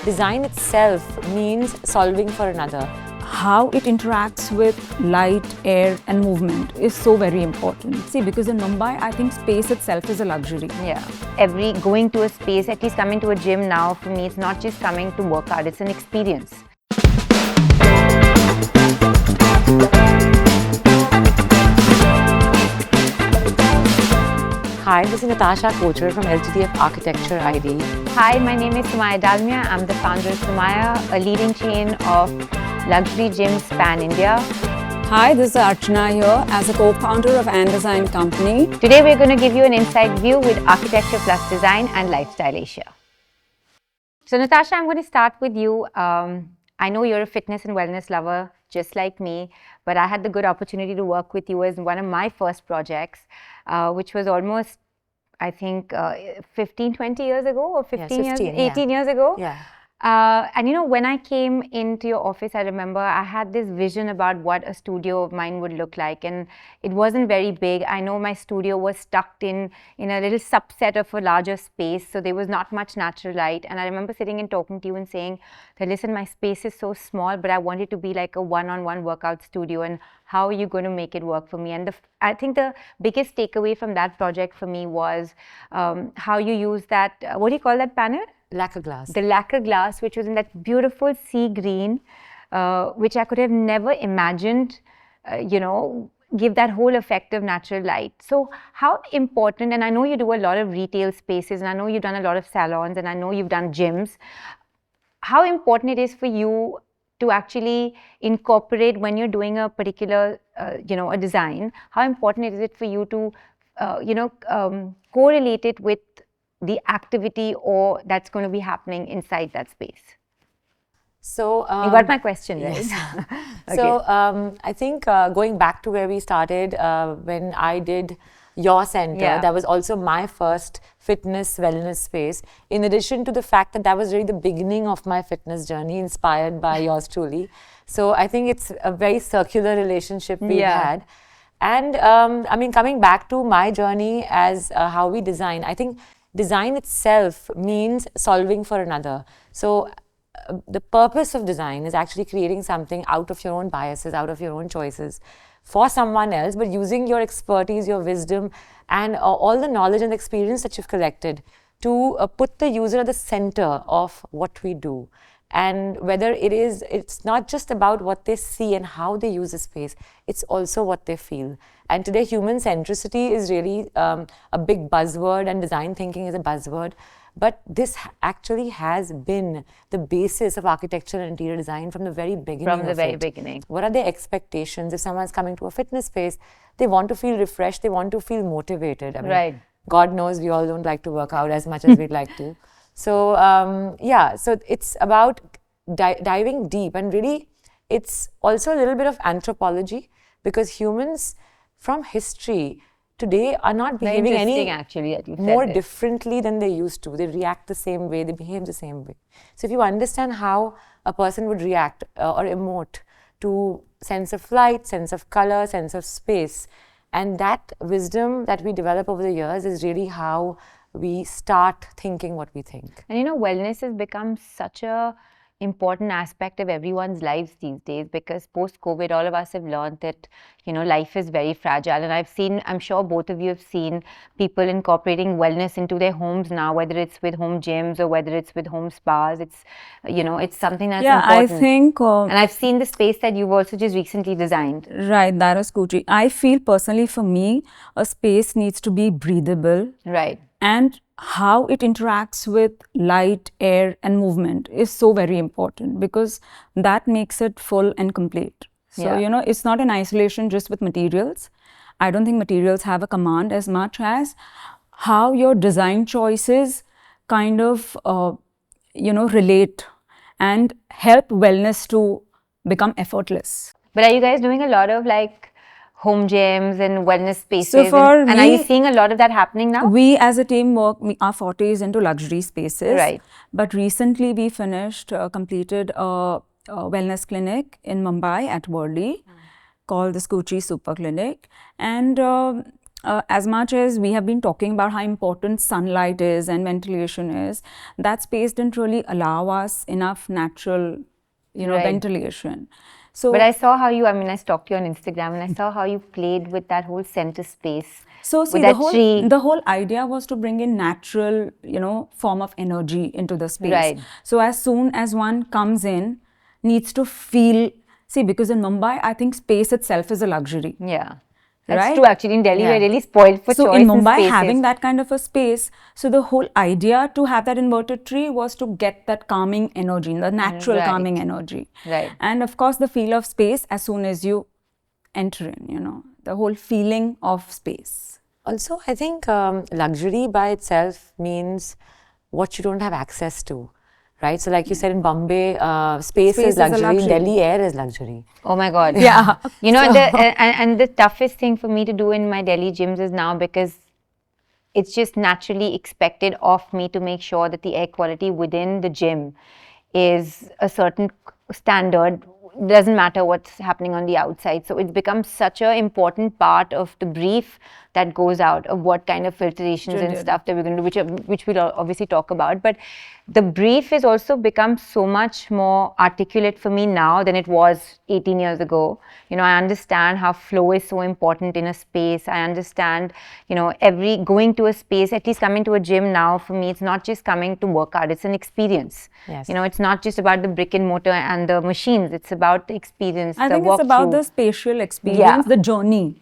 design itself means solving for another. How it interacts with light, air and movement is so very important. See, because in Mumbai, I think space itself is a luxury. Yeah. Going to a space, at least coming to a gym now, for me, it's not just coming to work out, it's an experience. Hi, this is Natasha Kochhar from LTDF Architecture ID. Hi, my name is Sumaya Dalmia. I'm the founder of Sumaya, a leading chain of luxury gyms pan-India. Hi, this is Archana here as a co-founder of Design company. Today we're going to give you an inside view with Architecture+Design and Lifestyle Asia. So Natasha, I'm going to start with you. I know you're a fitness and wellness lover, just like me, but I had the good opportunity to work with you as one of my first projects, which was almost, I think, 15, 20 years ago or 15 years, 18 years ago. Yeah. And you know, when I came into your office, I remember I had this vision about what a studio of mine would look like, and it wasn't very big. I know my studio was tucked in a little subset of a larger space, so there was not much natural light. And I remember sitting and talking to you and saying that, listen, my space is so small, but I want it to be like a one-on-one workout studio, and how are you going to make it work for me? And I think the biggest takeaway from that project for me was how you use that, what do you call that panel? Lacquer glass. The lacquer glass, which was in that beautiful sea green, which I could have never imagined, give that whole effect of natural light. So how important, and I know you do a lot of retail spaces, and I know you've done a lot of salons, and I know you've done gyms, how important it is for you to actually incorporate when you're doing a particular, a design, how important is it for you to, correlate it with the activity or that's going to be happening inside that space? So you got my question, right? Yes. Okay. So I think going back to where we started, when I did your center, that was also my first fitness wellness space. In addition to the fact that was really the beginning of my fitness journey, inspired by yours truly. So I think it's a very circular relationship we've had. And I mean, coming back to my journey as how we design, I think design itself means solving for another. So the purpose of design is actually creating something out of your own biases, out of your own choices for someone else, but using your expertise, your wisdom, and all the knowledge and experience that you've collected to put the user at the center of what we do. And whether it's not just about what they see and how they use the space, it's also what they feel. And today, human centricity is really a big buzzword, and design thinking is a buzzword. But this actually has been the basis of architecture and interior design from the very beginning. From the very beginning. What are their expectations? If someone's coming to a fitness space, they want to feel refreshed, they want to feel motivated. I mean, God knows we all don't like to work out as much as we'd like to. So, so it's about diving deep, and really it's also a little bit of anthropology, because humans from history today are not behaving any more differently than they used to. They react the same way, they behave the same way. So if you understand how a person would react or emote to sense of light, sense of color, sense of space, and that wisdom that we develop over the years is really how we start thinking what we think. And you know, wellness has become such a important aspect of everyone's lives these days, because post-COVID, all of us have learned that, life is very fragile. And I'm sure both of you have seen people incorporating wellness into their homes now, whether it's with home gyms or whether it's with home spas. It's, it's something that's important. I think... and I've seen the space that you've also just recently designed. Right, that was Kochhar. I feel personally, for me, a space needs to be breathable. Right. And how it interacts with light, air and movement is so very important, because that makes it full and complete. So, it's not in isolation just with materials. I don't think materials have a command as much as how your design choices kind of, relate and help wellness to become effortless. But are you guys doing a lot of home gyms and wellness spaces? So and are you seeing a lot of that happening now? We as a team our forte is into luxury spaces. Right. But recently we completed a wellness clinic in Mumbai at Worli called the Kochhar Super Clinic. And as much as we have been talking about how important sunlight is and ventilation is, that space didn't really allow us enough natural, ventilation. So, but I saw how you, I stalked you on Instagram and I saw how you played with that whole center space. So see, the whole idea was to bring in natural, form of energy into the space. Right. So as soon as one comes in, needs to feel, see, because in Mumbai, I think space itself is a luxury. Yeah. That's true. Actually, in Delhi, we're really spoiled for choice. So in Mumbai, having that kind of a space, so the whole idea to have that inverted tree was to get that calming energy, the natural calming energy. Right. And of course, the feel of space as soon as you enter in, the whole feeling of space. Also, I think luxury by itself means what you don't have access to. Right, so like you said in Bombay, space is luxury. In Delhi, air is luxury. Oh my God! Yeah, and the toughest thing for me to do in my Delhi gyms is now, because it's just naturally expected of me to make sure that the air quality within the gym is a certain standard. Doesn't matter what's happening on the outside. So it's become such an important part of the brief that goes out of what kind of filtrations and stuff that we're going to do, which we'll obviously talk about. But the brief has also become so much more articulate for me now than it was 18 years ago. I understand how flow is so important in a space. I understand, going to a space, at least coming to a gym now, for me, it's not just coming to work out, it's an experience. Yes. It's not just about the brick and mortar and the machines, it's about the experience. I think it's about the spatial experience, the journey.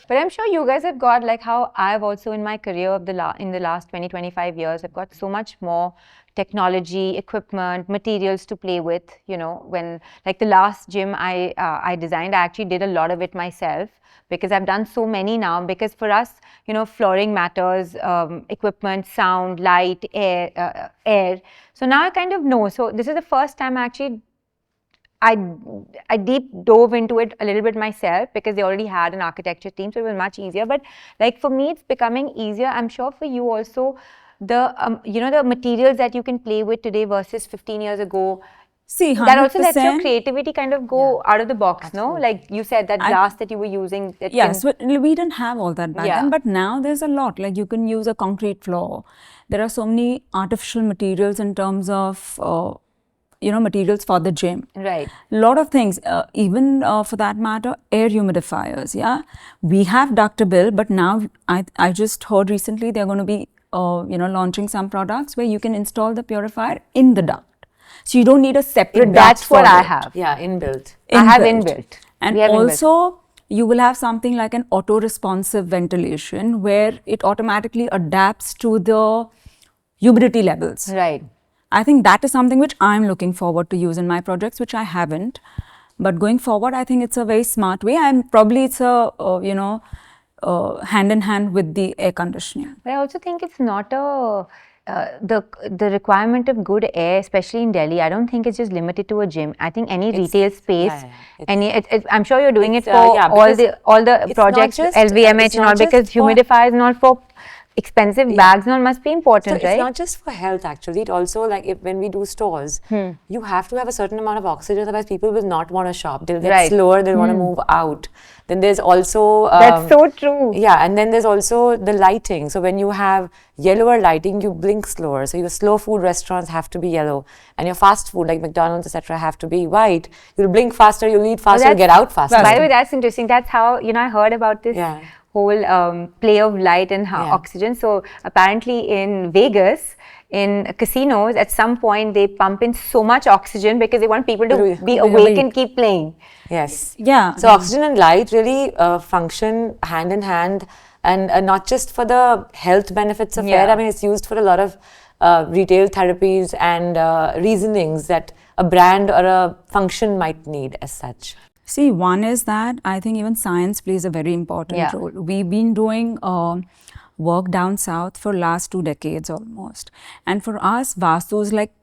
But I'm sure you guys have got, like how I've also in my career in the last 20-25 years, I've got so much more technology, equipment, materials to play with. When like the last gym I designed, I actually did a lot of it myself, because I've done so many now. Because for us, flooring matters, equipment, sound, light, air. So now I kind of know. So this is the first time I deep dove into it a little bit myself, because they already had an architecture team, so it was much easier. But like for me, it's becoming easier. I'm sure for you also, the materials that you can play with today versus 15 years ago. See, 100%, that also lets your creativity kind of go out of the box, no? Like you said, that glass that you were using. So we didn't have all that back then, but now there's a lot. Like you can use a concrete floor. There are so many artificial materials in terms of materials for the gym. Right. A lot of things, even for that matter, air humidifiers. Yeah, we have ductable, but now I just heard recently they're going to be launching some products where you can install the purifier in the duct, so you don't need a separate. That's what I have. Yeah, inbuilt. I have inbuilt. And also you will have something like an auto-responsive ventilation where it automatically adapts to the humidity levels. Right. I think that is something which I'm looking forward to use in my projects, which I haven't. But going forward, I think it's a very smart way, and probably it's a hand in hand with the air conditioning. But I also think it's not the requirement of good air, especially in Delhi. I don't think it's just limited to a gym. I think any retail space, I'm sure you're doing it for all the projects, LVMH and all, because humidifiers and all for expensive bags and all must be important, so right? It's not just for health actually, it also, like when we do stores, you have to have a certain amount of oxygen, otherwise people will not want to shop. They'll get slower, they'll want to move out. Then there's also that's so true. Yeah, and then there's also the lighting. So when you have yellower lighting, you blink slower. So your slow food restaurants have to be yellow, and your fast food like McDonald's, etc., have to be white. You'll blink faster, you'll eat faster, you'll get out faster. By the way, that's interesting. That's how I heard about this whole play of light and oxygen. So apparently in Vegas, in casinos, at some point they pump in so much oxygen because they want people to be awake and keep playing. Yes. Yeah. So oxygen and light really function hand in hand, and not just for the health benefits of air. I mean, it's used for a lot of retail therapies and reasonings that a brand or a function might need as such. See, one is that I think even science plays a very important role. We've been doing work down south for last 2 decades almost. And for us, Vastu is like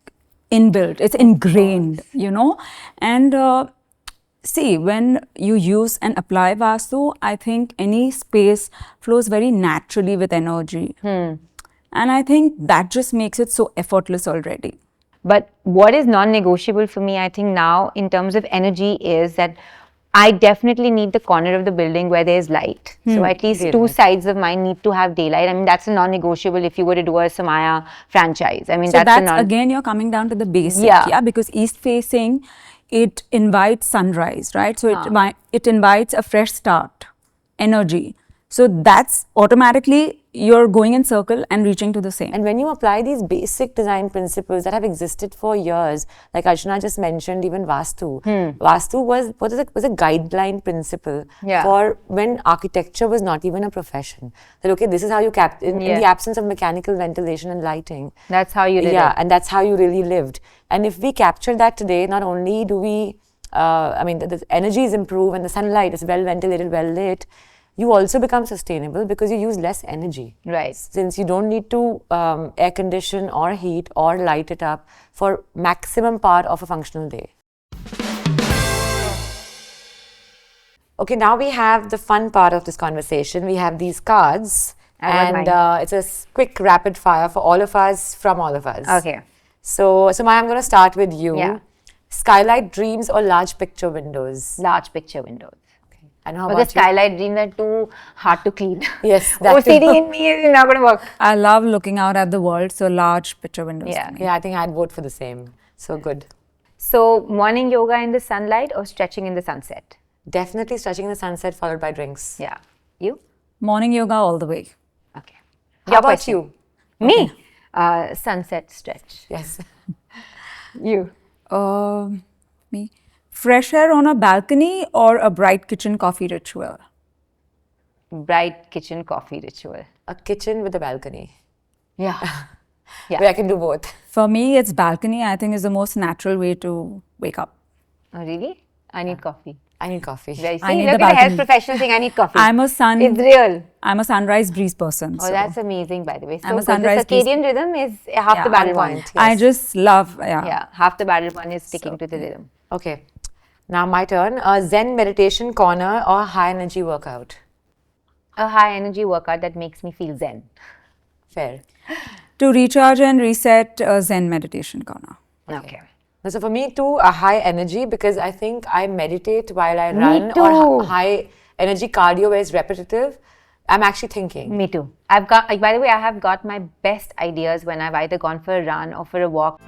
inbuilt, it's ingrained, And see, when you use and apply Vastu, I think any space flows very naturally with energy. And I think that just makes it so effortless But what is non-negotiable for me, I think now, in terms of energy, is that I definitely need the corner of the building where there's light. So at least two sides of mine need to have daylight. I mean, that's a non-negotiable if you were to do a Sumaya franchise. I mean, so that's again, you're coming down to the basic, yeah, because east facing, it invites sunrise, right? So it invites a fresh start, energy. So that's automatically you're going in circle and reaching to the same. And when you apply these basic design principles that have existed for years, like Archana just mentioned, even Vastu. Vastu was a guideline principle for when architecture was not even a profession. That okay, this is how you in the absence of mechanical ventilation and lighting. That's how you did it. Yeah, and that's how you really lived. And if we capture that today, not only do we, I mean, the energy is improved and the sunlight is well ventilated, well lit, you also become sustainable because you use less energy. Right. Since you don't need to air condition or heat or light it up for maximum part of a functional day. Okay, now we have the fun part of this conversation. We have these cards and it's a quick rapid fire for all of us, from all of us. Okay. So Sumaya, I'm going to start with you. Yeah. Skylight dreams or large picture windows? Large picture windows. And how But about the skylight dreams are too hard to clean. Yes, that OCD in me is not going to work. I love looking out at the world, so large picture windows. Yeah. Yeah, I think I'd vote for the same. So good. So morning yoga in the sunlight or stretching in the sunset? Definitely stretching in the sunset followed by drinks. Yeah. You? Morning yoga all the way. Okay. How about you? Me? Sunset stretch. Yes. You? Me. Fresh air on a balcony or a bright kitchen coffee ritual? Bright kitchen coffee ritual. A kitchen with a balcony. Yeah. Where I can do both. For me, it's balcony. I think is the most natural way to wake up. Oh, really? I need coffee. I need coffee. See, I need look the at the health balcony. professional saying I need coffee. It's real. I'm a sunrise breeze person. Oh, that's amazing, by the way. So I'm a good. sunrise The circadian rhythm is half the battle one. Yes. I just love, Yeah, half the battle one is sticking to the rhythm. Okay. Now my turn. A Zen meditation corner or high energy workout? A high energy workout that makes me feel zen. Fair. To recharge and reset, a Zen meditation corner. Okay. So for me too, a high energy, because I think I meditate while I run, too. or high energy cardio where it's repetitive. I'm actually thinking. Me too. I've got, by the way, I have got my best ideas when I've either gone for a run or for a walk.